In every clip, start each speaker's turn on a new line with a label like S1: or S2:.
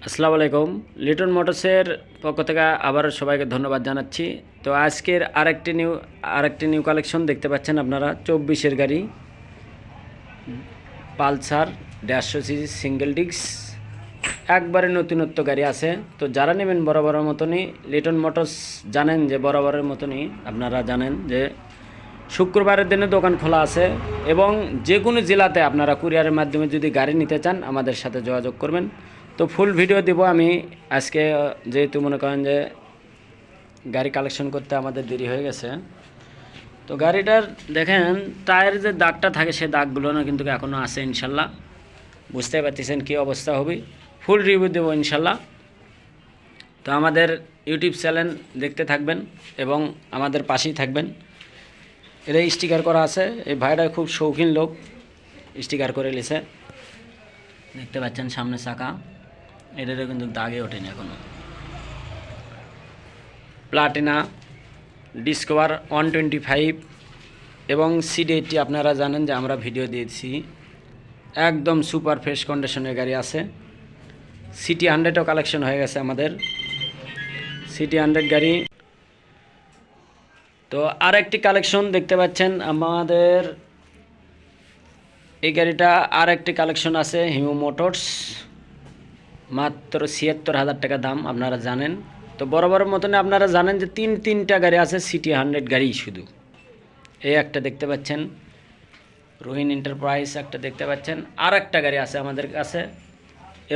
S1: আসসালামু আলাইকুম। লিটন মোটরসের পক্ষ থেকে আবার সবাইকে ধন্যবাদ জানাচ্ছি। তো আজকের আরেকটি নিউ কালেকশন দেখতে পাচ্ছেন আপনারা, 24-এর গাড়ি পালসার 150 সিসি সিঙ্গেল ডিস্ক, একবারে নতুনত্ব গাড়ি আছে। তো যারা নেবেন বরাবরের মতনই লিটন মোটরস, জানেন যে বরাবরের মতনই আপনারা জানেন যে শুক্রবারের দিনে দোকান খোলা আছে এবং যে কোনো জেলাতে আপনারা কুরিয়ারের মাধ্যমে যদি গাড়ি নিতে চান আমাদের সাথে যোগাযোগ করবেন। তো ফুল ভিডিও দেব আমি আজকে, যেহেতু মনে করেন যে গাড়ি কালেকশন করতে আমাদের দেরি হয়ে গেছে। তো গাড়িটার দেখেন টায়ারের যে দাগটা থাকে সেই দাগগুলো না কিন্তু এখনও আছে ইনশাল্লাহ। বুঝতে পারতেছেন কী অবস্থা হবে, ফুল রিভিউ দেবো ইনশাল্লাহ। তো আমাদের ইউটিউব চ্যানেল দেখতে থাকবেন এবং আমাদের পাশেই থাকবেন। এটা স্টিকার করা আছে, এই ভাইটা খুব শৌখিন লোক, স্টিকার করে নিয়েছে। দেখতে পাচ্ছেন সামনে চাকা, এটারও কিন্তু দাগে ওঠেনি এখনও। প্লাটিনা ডিসকভার 125 এবং সিডি80 আপনারা জানেন যে আমরা ভিডিও দিয়েছি, একদম সুপার ফ্রেশ কন্ডিশনের গাড়ি আছে। সিটি 100ও কালেকশন হয়ে গেছে আমাদের, সিটি 100 গাড়ি। তো আর একটি কালেকশন দেখতে পাচ্ছেন আমাদের, এই গাড়িটা আর একটি কালেকশন আছে হিমু মোটরস, মাত্র ৭৬,০০০ টাকা দাম, আপনারা জানেন। তো বরাবরের মতন আপনারা জানেন যে তিনটা গাড়ি আছে সিটি 100 গাড়ি শুধু। এই একটা দেখতে পাচ্ছেন রোহিন এন্টারপ্রাইজ, একটা দেখতে পাচ্ছেন, আর একটা গাড়ি আছে আমাদের কাছে।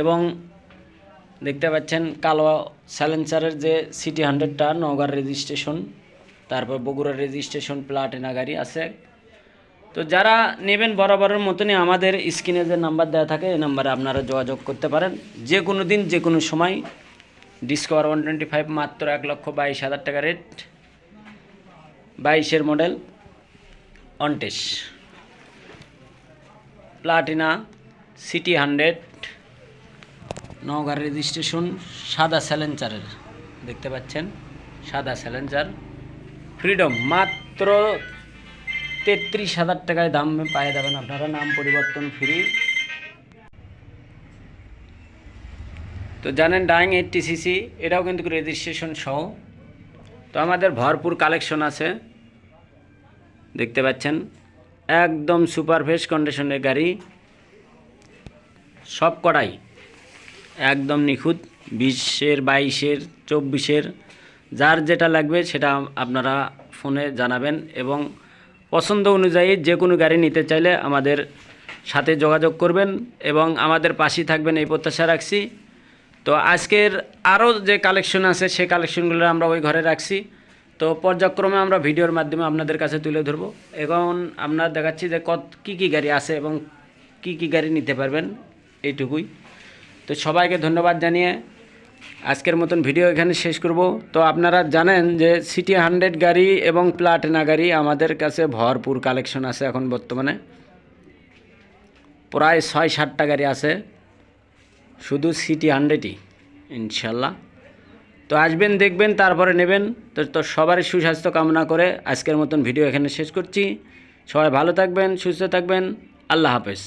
S1: এবং দেখতে পাচ্ছেন কালো সাইলেন্সারের যে সিটি 100টা নওগাঁর রেজিস্ট্রেশন, তারপর বগুড়ার রেজিস্ট্রেশন প্লাটিনা গাড়ি আছে। তো যারা নেবেন বরাবরের মতনই আমাদের স্ক্রিনে যে নাম্বার দেওয়া থাকে এই নাম্বারে আপনারা যোগাযোগ করতে পারেন যে কোনো দিন যে কোনো সময়। ডিসকভার 125 মাত্র 1,22,000 টাকা রেট, 22-এর মডেল, অনটেস। প্লাটিনা সিটি 100 নওগাঁর রেজিস্ট্রেশন, সাদা স্যালেঞ্চারের, দেখতে পাচ্ছেন সাদা স্যালেঞ্চার। ফ্রিডম মাত্র 33,000 টাকায় দাম পায়ে যাবেন আপনারা, নাম পরিবর্তন ফ্রি। তো জানেন ডাইং 80 সিসি, এটাও কিন্তু রেজিস্ট্রেশন সহ। তো আমাদের ভরপুর কালেকশন আছে, দেখতে পাচ্ছেন একদম সুপার ফ্রেশ কন্ডিশনের গাড়ি, সব কটাই একদম নিখুঁত, 20-এর 22-এর 24-এর, যার যেটা লাগবে সেটা আপনারা ফোনে জানাবেন এবং পছন্দ অনুযায়ী যে কোনো গাড়ি নিতে চাইলে আমাদের সাথে যোগাযোগ করবেন এবং আমাদের পাশেই থাকবেন এই প্রত্যাশা রাখছি। তো আজকের আরও যে কালেকশন আছে সেই কালেকশনগুলো আমরা ওই ঘরে রাখছি। তো পর্যায়ক্রমে আমরা ভিডিওর মাধ্যমে আপনাদের কাছে তুলে ধরবো। এখন আমরা দেখাচ্ছি যে কী গাড়ি আছে এবং কী গাড়ি নিতে পারবেন, এইটুকুই। তো সবাইকে ধন্যবাদ জানিয়ে আজকের মতন ভিডিও এখানে শেষ করব। তো আপনারা জানেন যে সিটি 100 গাড়ি এবং প্লাটিনা গাড়ি আমাদের কাছে ভরপুর কালেকশন আছে। এখন বর্তমানে প্রায় 6-7টা গাড়ি আছে শুধু সিটি 100ই ইনশাল্লাহ। তো আসবেন, দেখবেন, তারপরে নেবেন। তো সবারই সুস্বাস্থ্য কামনা করে আজকের মতন ভিডিও এখানে শেষ করছি। সবাই ভালো থাকবেন, সুস্থ থাকবেন, আল্লাহ হাফেজ।